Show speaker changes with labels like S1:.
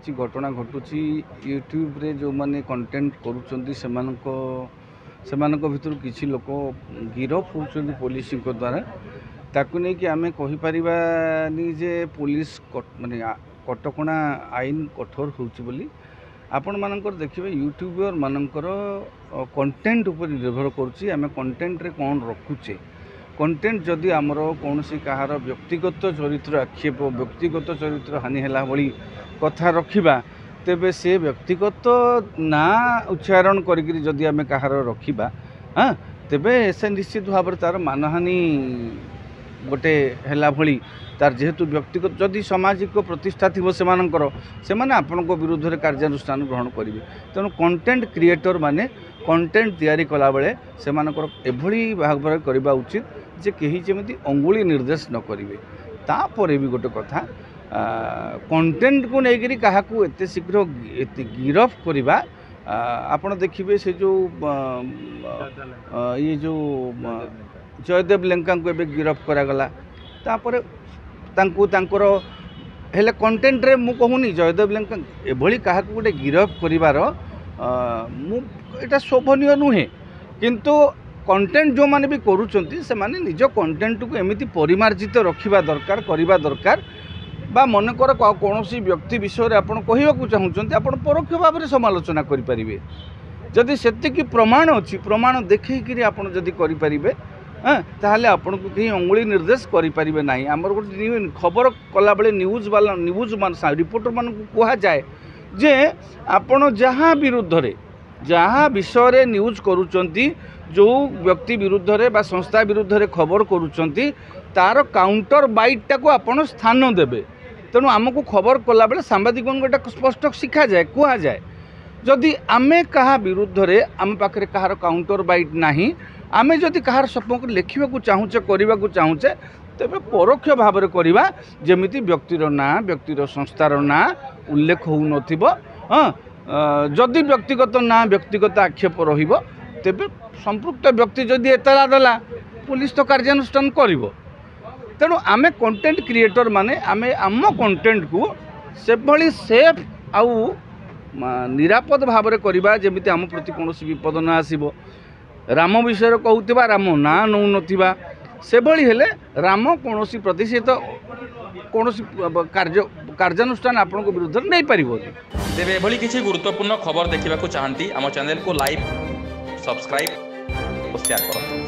S1: किसी घटना घटुची यूट्यूब रे जो माने कंटेंट करूछंती सेमानक भितर किसी लोक गिरफ होउछंती पुलिस द्वारा ताकू नहीं कि आमे कहि परिबानी जे पुलिस माने कटकणा आईन कठोर होउछ बोली आपण मानकर देखिबे यूट्यूबर मानकर कंटेंट ऊपर निर्भर करूची आमे कंटेंट रे कोन रखुचे कंटेंट जदि आमर कौन सी कहार व्यक्तिगत चरित्र आक्षेप व्यक्तिगत चरित्र हानि है भली कथा रखा तेबे से व्यक्तिगत ना उच्चारण करी जदि आम कहार रखा हाँ तेबे से निश्चित भाव तार मानहानि गोटे है भली तार जेहेतु व्यक्तिगत जदि सामाजिक प्रतिष्ठा थी से आपण विरुद्ध में कार्यानुष्ठान ग्रहण करेंगे तेणु कंटेंट क्रिएटर माने कंटेंट तैयारी कला बेले से एभली भाव करवा उचित जे कहीं जमी अंगुली निर्देश न करेंगे तापर भी गोटे कथा कंटेंट को लेकर क्या एत शीघ्र गिरफ करवा आपण देखिए से जो ये जो जयदेव लेंका को एबे गिरफ करागला तापर तांकर हेले कंटेंट रे मु कहूनी जयदेव लेंका एभली क्या गोटे गिरफ करिवार मु एटा शोभनीय नुहे किंतु कंटेंट जो माने भी करूचंती से माने निज कंटेंट को एमिति परिमार्जित रखिबा दरकार करिबा दरकार बा मनकर कौनसी व्यक्ति विषय रे आपण कहिबाकू चाहूचंती आपण परोक्ष भाव में समालोचना करि परिबे जदि सेतिकी प्रमाण अछि प्रमाण देखै कि आपण जदि करि परिबे हाँ ताहले आपण को कहीं अंगुली निर्देश करि परिबे नाही हमर गोटे खबर कला बेले न्यूज मान रिपोर्टर मान को कहा जाए जे आपण जहाँ विरुद्ध रे जहाँ विषय रे न्यूज करूचंती जो व्यक्ति विरुद्ध रे बा संस्था विरुद्ध रे खबर करूचंती तार काउंटर बाइट टाको आपण स्थान देबे तेणु आमको खबर कला बेले सांबादिक गोटा स्पष्ट शिखा जाए कहा जाए जदि आमे कहा विरुद्ध रे आम पाखरे कहार काउंटर बाइट नाही आमे जदि कहार सपक लिखा चाहूचे करने को चाहूचे तेबे परोक्ष भाव में करवा जमिति व्यक्तिर ना व्यक्तिर संस्थार ना उल्लेख हो नथिबो हाँ जदि व्यक्तिगत ना व्यक्तिगत आक्षेप रहिबो तेबे संपृक्त व्यक्ति जदि एतला देला पुलिस तो कार्यानुष्ठान करिवो तेणु आमे कंटेंट क्रिएटर माने आमे आम कंटेंट को से भली सेफ आउ निरापद भाव में करवा जमिति आम प्रति कौन विपद न आसीबो राम विषय कहूथिबा राम ना नौ नथिबा से भली हेले राम कौन प्रतिषेध कौन कार्यानुष्ठान आपण विरुद्ध नहीं पारिबो
S2: तेबे एभली किसी गुरुत्वपूर्ण खबर देखा चाहती आम चैनल को लाइक सब्सक्राइब और शेयर करते।